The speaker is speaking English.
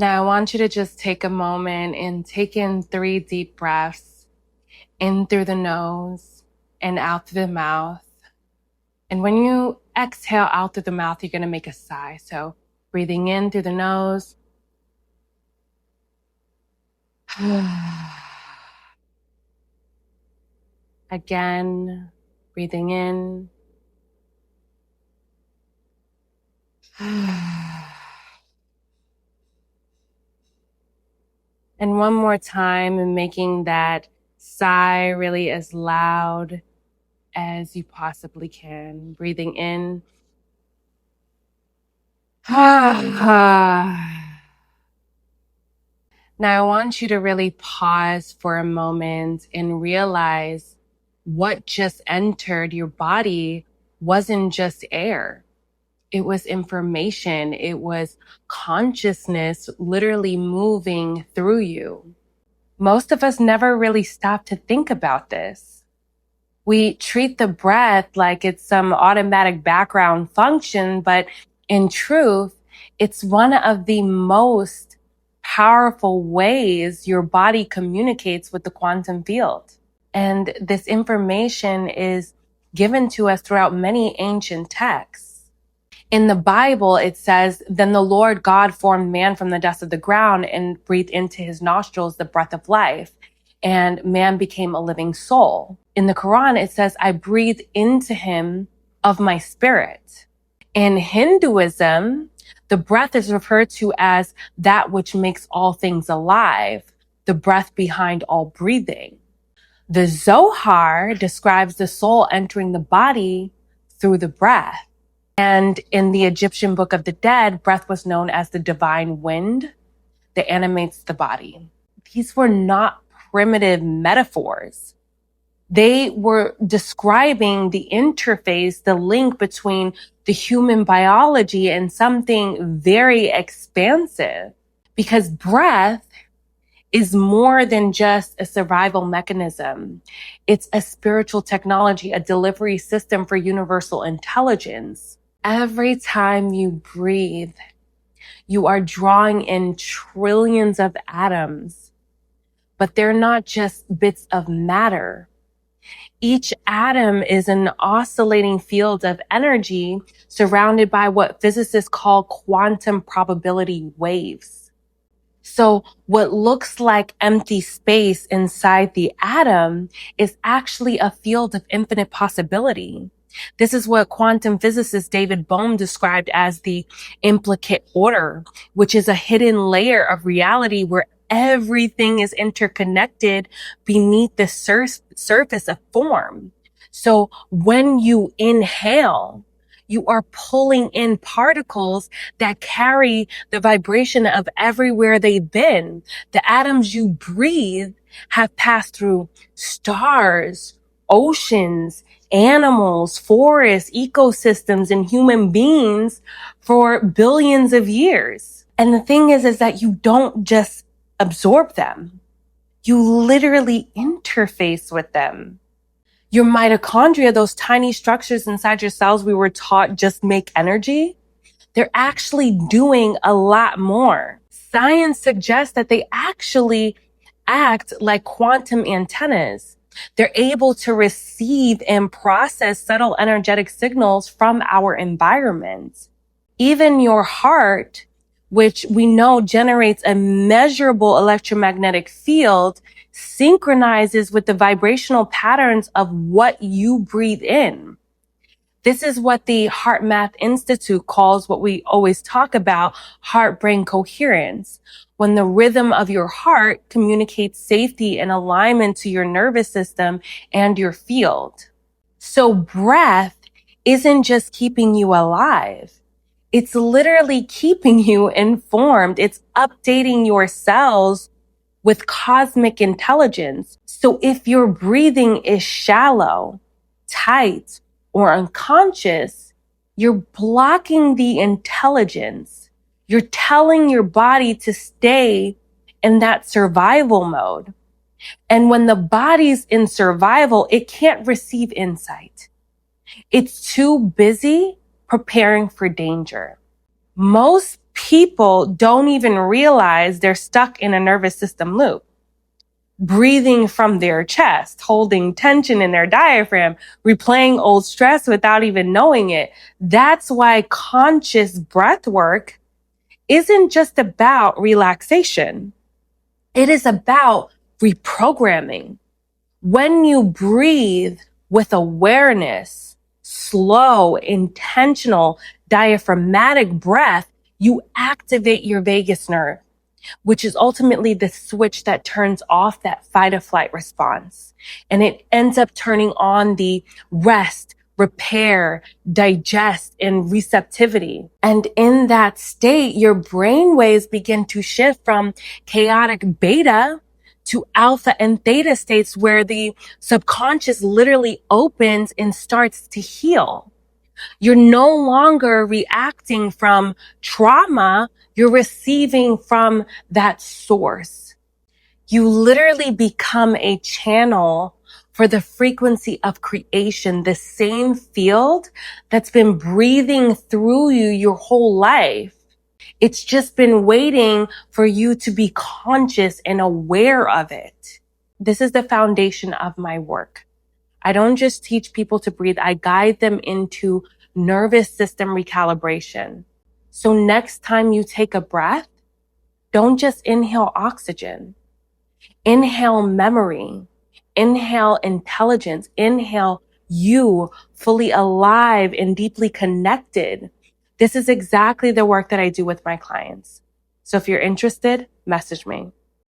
Now I want you to just take a moment and take in 3 deep breaths, in through the nose and out through the mouth. And when you exhale out through the mouth, you're going to make a sigh. So breathing in through the nose. Again, breathing in. And one more time, and making that sigh really as loud as you possibly can. Breathing in. Now I want you to really pause for a moment and realize what just entered your body wasn't just air. It was information. It was consciousness literally moving through you. Most of us never really stop to think about this. We treat the breath like it's some automatic background function, but in truth, it's one of the most powerful ways your body communicates with the quantum field. And this information is given to us throughout many ancient texts. In the Bible, it says, "Then the Lord God formed man from the dust of the ground and breathed into his nostrils the breath of life. And man became a living soul." In the Quran, it says, "I breathe into him of my spirit." In Hinduism, the breath is referred to as that which makes all things alive, the breath behind all breathing. The Zohar describes the soul entering the body through the breath. And in the Egyptian Book of the Dead, breath was known as the divine wind that animates the body. These were not primitive metaphors. They were describing the interface, the link between the human biology and something very expansive. Because breath is more than just a survival mechanism. It's a spiritual technology, a delivery system for universal intelligence. Every time you breathe, you are drawing in trillions of atoms, but they're not just bits of matter. Each atom is an oscillating field of energy surrounded by what physicists call quantum probability waves. So what looks like empty space inside the atom is actually a field of infinite possibility. This is what quantum physicist David Bohm described as the implicate order, which is a hidden layer of reality where everything is interconnected beneath the surface of form. So when you inhale, you are pulling in particles that carry the vibration of everywhere they've been. The atoms you breathe have passed through stars, oceans, animals, forests, ecosystems, and human beings for billions of years. And the thing is that you don't just absorb them. You literally interface with them. Your mitochondria, those tiny structures inside your cells we were taught just make energy, they're actually doing a lot more. Science suggests that they actually act like quantum antennas. They're able to receive and process subtle energetic signals from our environment. Even your heart, which we know generates a measurable electromagnetic field, synchronizes with the vibrational patterns of what you breathe in. This is what the Heart Math Institute calls what we always talk about, heart-brain coherence. When the rhythm of your heart communicates safety and alignment to your nervous system and your field. So breath isn't just keeping you alive. It's literally keeping you informed. It's updating your cells with cosmic intelligence. So if your breathing is shallow, tight, or unconscious, you're blocking the intelligence. You're telling your body to stay in that survival mode. And when the body's in survival, it can't receive insight. It's too busy preparing for danger. Most people don't even realize they're stuck in a nervous system loop, breathing from their chest, holding tension in their diaphragm, replaying old stress without even knowing it. That's why conscious breath work isn't just about relaxation. It is about reprogramming. When you breathe with awareness, slow, intentional, diaphragmatic breath, you activate your vagus nerve, which is ultimately the switch that turns off that fight or flight response. And it ends up turning on the rest, repair, digest, and receptivity. And in that state, your brain waves begin to shift from chaotic beta to alpha and theta states where the subconscious literally opens and starts to heal. You're no longer reacting from trauma. You're receiving from that source. You literally become a channel for the frequency of creation, the same field that's been breathing through you your whole life. It's just been waiting for you to be conscious and aware of it. This is the foundation of my work. I don't just teach people to breathe. I guide them into nervous system recalibration. So next time you take a breath, don't just inhale oxygen. Inhale memory. Inhale intelligence. Inhale you, fully alive and deeply connected. This is exactly the work that I do with my clients. So if you're interested, message me.